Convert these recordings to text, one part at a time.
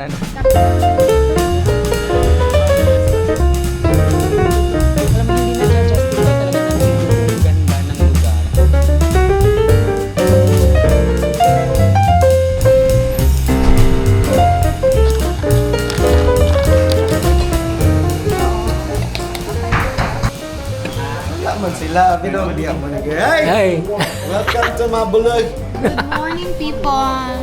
Ano? Alam mo, hindi na-justify talaga natin yung ganda ng lugar. Wala man sila, binogdihan mo na gay. Hey! Welcome to Mabulog. Good morning, people!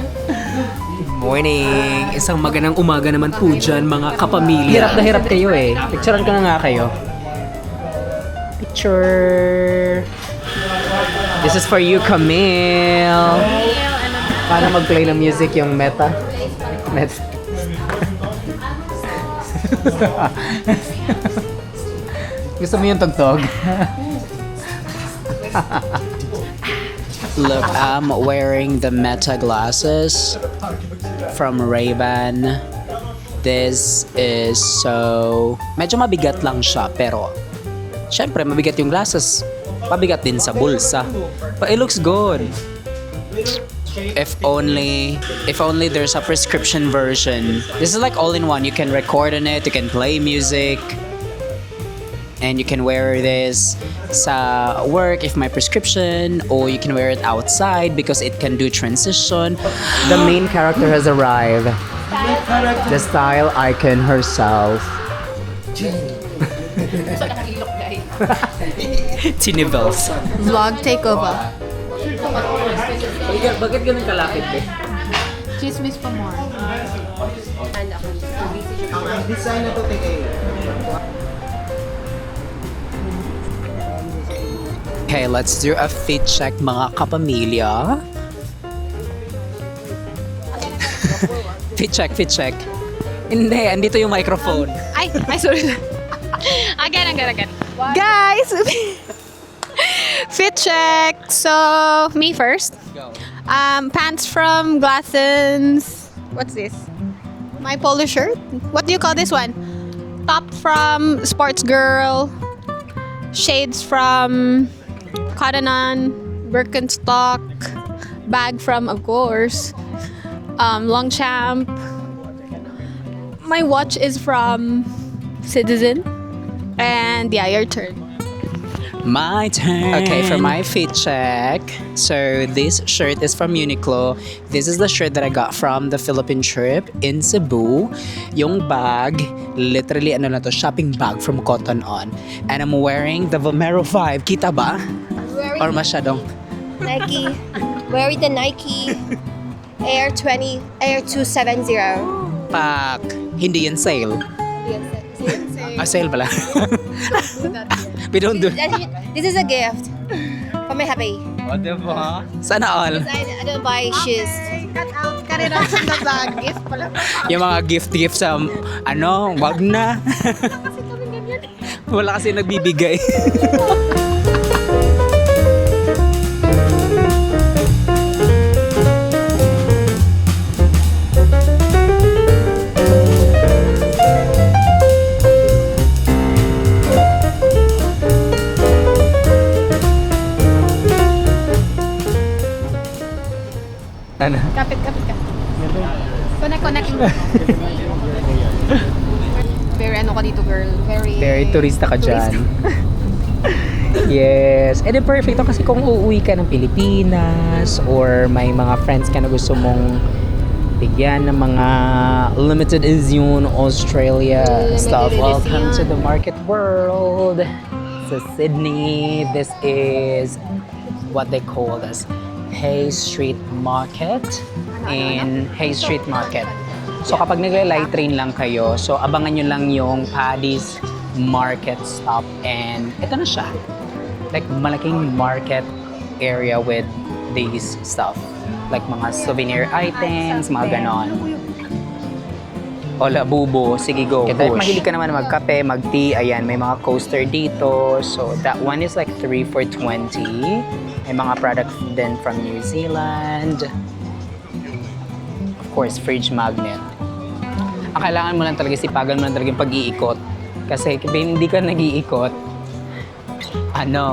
Morning! Isang magandang umaga naman po dyan, mga kapamilya. Hirap na hirap kayo eh. Picturean ko na nga kayo. Picture! This is for you, Camille! Paano mag-play ng music yung Meta? Meta. Gusto mo yung tugtog? Look, I'm wearing the Meta glasses from Ray-Ban. This is so... Medyo mabigat lang siya, pero... Syempre, mabigat yung glasses. Mabigat din sa bulsa. But it looks good. If only there's a prescription version. This is like all-in-one. You can record on it, you can play music. And you can wear this sa work if my prescription, or you can wear it outside because it can do transition. The main character has arrived. The style icon herself. Tinivels. Vlog takeover. Bakit ganun kalapit eh? Chismis pa more. Ang design na to, Okay, let's do a fit check, mga kapamilya. Fit check. Hindi, andito yung microphone. Ay, sorry. Again. Guys! Fit check. So, me first. Pants from Glassons. What's this? My polo shirt. What do you call this one? Top from Sports Girl. Shades from Cotton On. Birkenstock. Bag from, of course, Longchamp. My watch is from Citizen. And yeah, your turn. My turn. Okay, for my fit check. So this shirt is from Uniqlo. This is the shirt that I got from the Philippine trip in Cebu. Yung bag, literally ano na to, shopping bag from Cotton On. And I'm wearing the Vomero 5. Kita ba? Or masyadong? Nike. Wearing the Nike Air 270. Pak. Hindi yan sale. Sale pala. We don't do... This is a gift for my hubby. O, diba? Sana all. I don't buy shoes. Cut out ka rin ang sa bag. Gift pala. Yung mga gift sa... wag na. Wala kasi nagbibigay. Ano? Kapit ka. Connect. Very ano ka dito, girl. Very turista ka dyan. Yes. And then perfect kasi kung uuwi ka ng Pilipinas or may mga friends ka na gusto mong bigyan ng mga limited edition Australia stuff. Welcome to the market world. Sa Sydney, this is what they call as Hay Street Market in Hay Street Market. So kapag nagla-light train lang kayo, so abangan nyo lang yung Paddy's Market stop, and ito na siya. Like malaking market area with these stuff. Like mga souvenir items, mga ganon. O labubo, sige go, push. Dahil mahilig ka naman magkape, mag-tea, ayan, may mga coaster dito. So that one is like 3 for 20. May mga products din from New Zealand. Of course, fridge magnet. Ang kailangan mo lang talaga, sipagan mo lang talaga yung pag-iikot. Kasi kung hindi ka nag-iikot,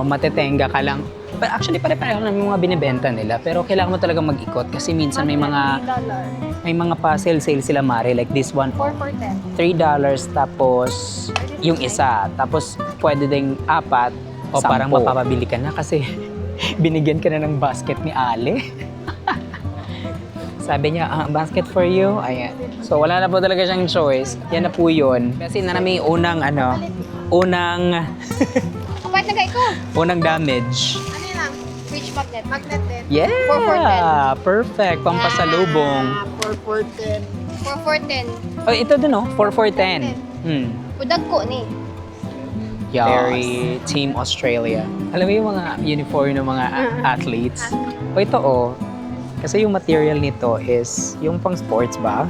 matetenga ka lang. But actually, pare-pareho lang yung mga binibenta nila. Pero kailangan mo talaga mag-ikot kasi minsan may mga pa-sale sila mare. Like this one, $4 for 10. $3 tapos yung isa. Tapos pwede ding 4 o parang mapapabili ka na kasi binigyan ka na ng basket ni Ale. Sabi niya, basket for you. Ayan. So wala na po talaga siyang choice. Yan na po yun. Kasi na namin yung unang Kapag nagay ko. unang damage. Ano yun lang? Fridge magnet. Magnet din. Yeah! 4 for 10. Perfect. Pampasalubong. 4 for 10. 4 for 10. Oh, ito din, 4 for 10. Udag ko ni. Yes. Very Team Australia. Alam mo yung mga uniform ng mga athletes? O ito kasi yung material nito is yung pang sports ba?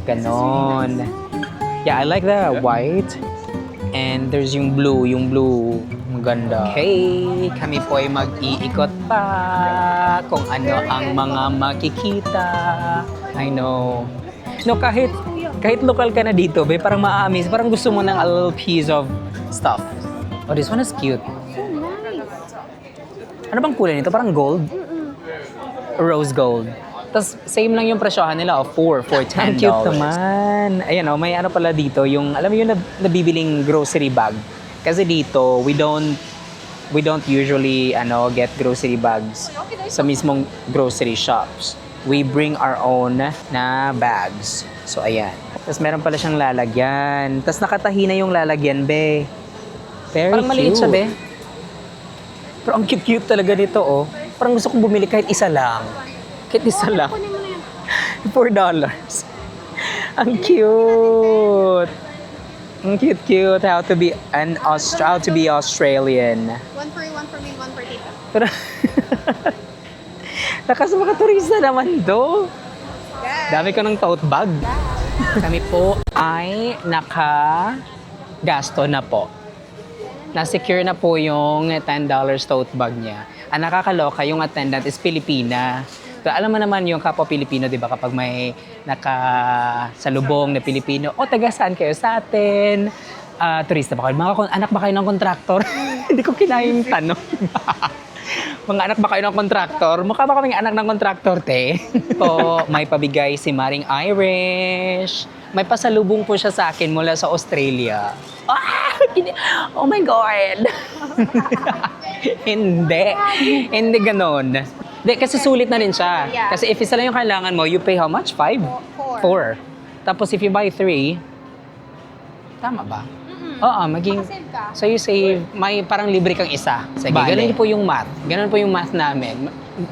Ganon. Yeah, I like the white. And there's yung blue. Yung blue, maganda. Okay, kami po ay mag-iikot pa kung ano ang mga makikita. I know. No, kahit local ka na dito, parang ma-amaze. Parang gusto mo ng a little piece of stuff. Oh, this one is cute. Ano bang kulay nito? Parang gold? Rose gold. Tapos same lang yung presyohan nila, 4 for $10. Ang cute naman. Ayan may ano pala dito, yung alam mo yung nabibiling grocery bag. Kasi dito, we don't usually get grocery bags sa mismong grocery shops. We bring our own na bags. So ayan. Tapos meron pala siyang lalagyan. Tapos nakatahi na yung lalagyan, be. Very parang maliit siya, be. Pero ang cute-cute talaga nito, Parang gusto kong bumili kahit isa lang. Kahit isa lang. $4. Ang cute. Ang cute. How to be Australian. 1 for you, 1 for me, 1 for tita. Pero lakas mga turista naman do. Dami ko ng tote bag. Kami po ay naka-gasto na po. Na-secure na po yung $10 tote bag niya. Ang nakakaloka, yung attendant is Pilipina. So, alam mo naman yung kapwa Pilipino, di ba? Kapag may nakasalubong na Pilipino, taga saan kayo sa atin? Turista ba kayo? Anak ba kayo ng kontraktor? Hindi ko kinaya yung tanong. Mga anak ba kayo ng kontraktor? Mukha ba kaming anak ng kontraktor, te? Po, may pabigay si Maring Irish. May pasalubong po siya sa akin mula sa Australia. Oh my God! Hindi ganon. Hindi, kasi sulit na rin siya. Yeah. Kasi if isa lang yung kailangan mo, you pay how much? 5? 4. Tapos if you buy 3, tama ba? Oo, maging... Makasave ka. So you save, may parang libre kang isa. Sige, ganun po yung math. Ganun po yung math namin.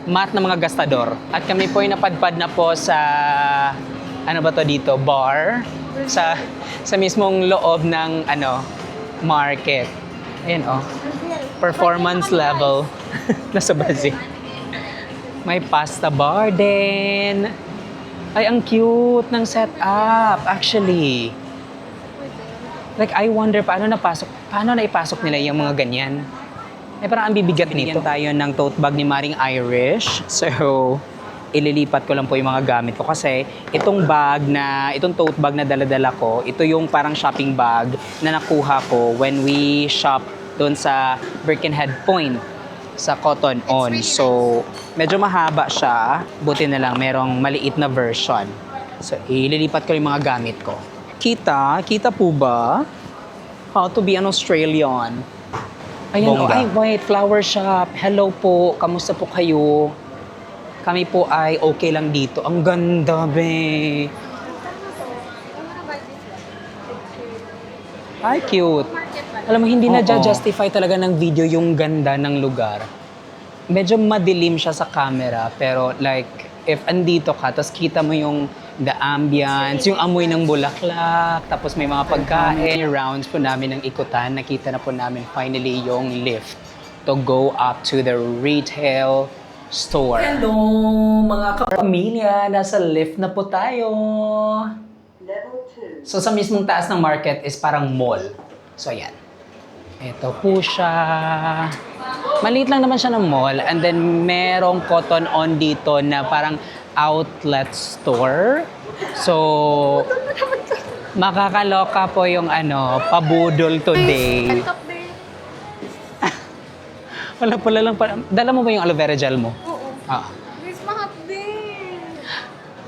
Math ng mga gastador. At kami po yung napadpad na po sa, ano ba to dito, bar. Sa mismong loob ng, market. Ayan, performance level. Nasa Brazil. May pasta bar din. Ay, ang cute ng setup, actually. Like, I wonder paano naipasok nila yung mga ganyan. Parang ang bibigat nito. Binigyan tayo ng tote bag ni Maring Irish. So, ililipat ko lang po yung mga gamit ko. Kasi, itong tote bag na dala-dala ko, ito yung parang shopping bag na nakuha ko when we shop doon sa Birkenhead Point sa Cotton On. So, medyo mahaba siya. Buti na lang, merong maliit na version. So, ililipat ko yung mga gamit ko. Kita po ba? How to be an Australian. Ayan, ay, wait, flower shop. Hello po, kamusta po kayo? Kami po ay okay lang dito. Ang ganda, be. Ay, cute. Alam mo, hindi na-justify talaga ng video yung ganda ng lugar. Medyo madilim siya sa camera, pero like, if andito ka, tapos kita mo yung the ambience, yung amoy ng bulaklak, tapos may mga pagkain. Rounds po namin ng ikutan, nakita na po namin finally yung lift to go up to the retail store. Hello mga kapamilya, nasa lift na po tayo. Level 2. So sa mismong taas ng market is parang mall. So ayan. Ito po siya. Maliit lang naman siya ng mall, and then merong Cotton On dito na parang outlet store. So, makakaloka po yung pabudol today. Pala lang. Dala mo ba yung aloe vera gel mo? Oo. Ah. It's mahal din.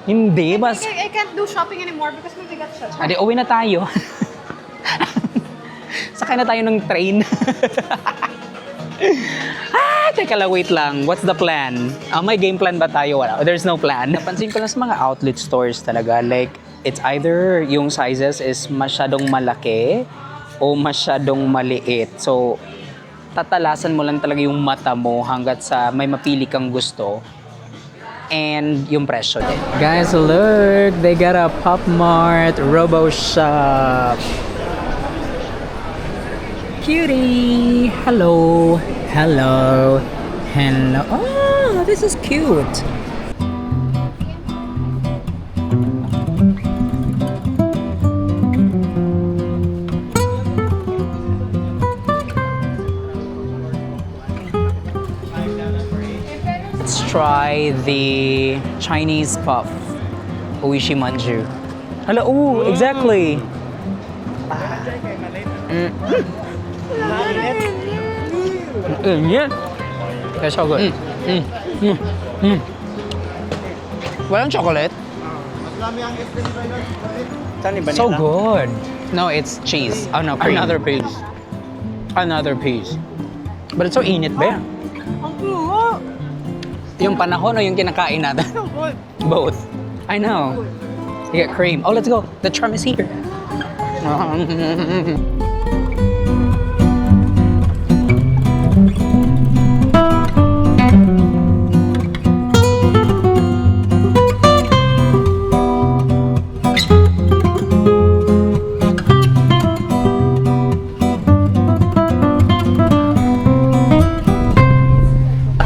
Hindi, bas. I can't do shopping anymore because mabigat siya. Adi, uwi na tayo. Sakay na tayo ng train. Teka lang, wait lang. What's the plan? May game plan ba tayo? Wala. There's no plan. Napansin ko lang sa mga outlet stores talaga, like, it's either yung sizes is masyadong malaki o masyadong maliit. So, tatalasan mo lang talaga yung mata mo hanggat sa may mapili kang gusto and yung presyo din. Guys, look! They got a Pop Mart Robo Shop. Cutie! Hello! Hello! Hello! Oh, this is cute! Let's try the Chinese puff. Oishi manju. Hello! Oh, exactly! Yeah. That's so good. Walang chocolate. So good. No, it's cheese. Oh no, cream. Another piece. Another piece. But it's so init ba? Yung panahon o yung kinakain natin? Both. I know. You get cream. Oh, let's go. The charm is here.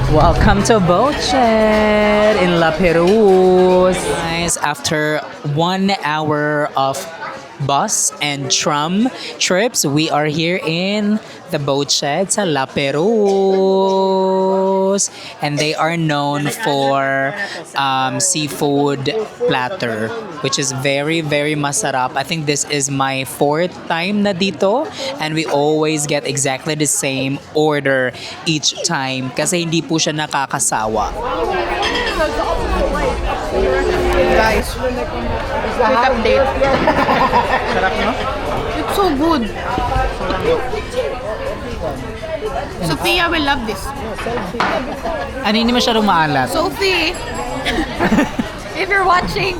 Welcome to Bochet in La Perouse. Guys, after 1 hour of bus and tram trips, we are here in the Bochet sa La Perouse. And they are known for seafood platter, which is very, very masarap. I think this is my 4th time na dito. And we always get exactly the same order each time kasi hindi po siya nakakasawa. Guys, quick update. Sarap, no? It's so good. Sophia will love this. Ano, hindi masyadong maalat. Sophie, if you're watching,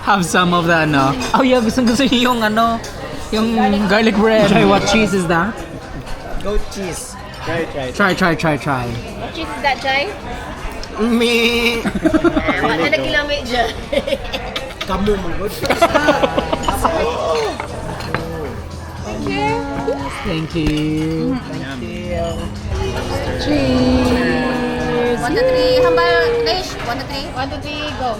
Have some of the ano. Oh yeah, gusto niyo yung ano, yung garlic bread. Try, what cheese is that? Goat cheese. Try. Try. What cheese is that, Jai? Me! Wala na ginamit dyan. Kamu mo, good. Thank you. Cheers! 1, 2, 3, hambal, Rish. 1, 2, 3. 1, 2, 3, go.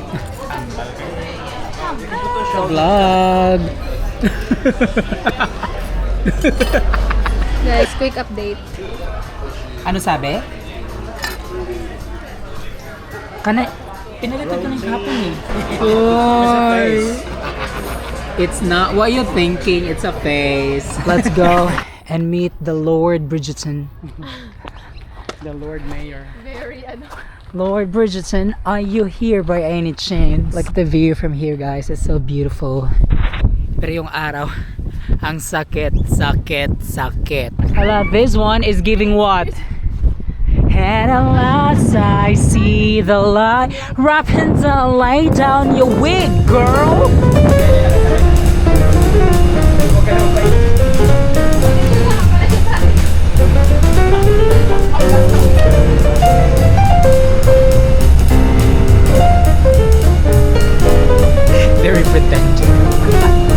Vlog. guys, quick update. Ano sabi? Pinalitan ko ng hapon eh. Oy! It's not what you're thinking, it's a face. Let's go and meet the Lord Bridgerton. The Lord Mayor. Very, Lord Bridgerton, are you here by any chance? Look at the view from here, guys. It's so beautiful. Pero yung araw, ang sakit. Hala, this one is giving what? And at last I see the light. Rapunzel, lay down your wig, girl. Very pretentious.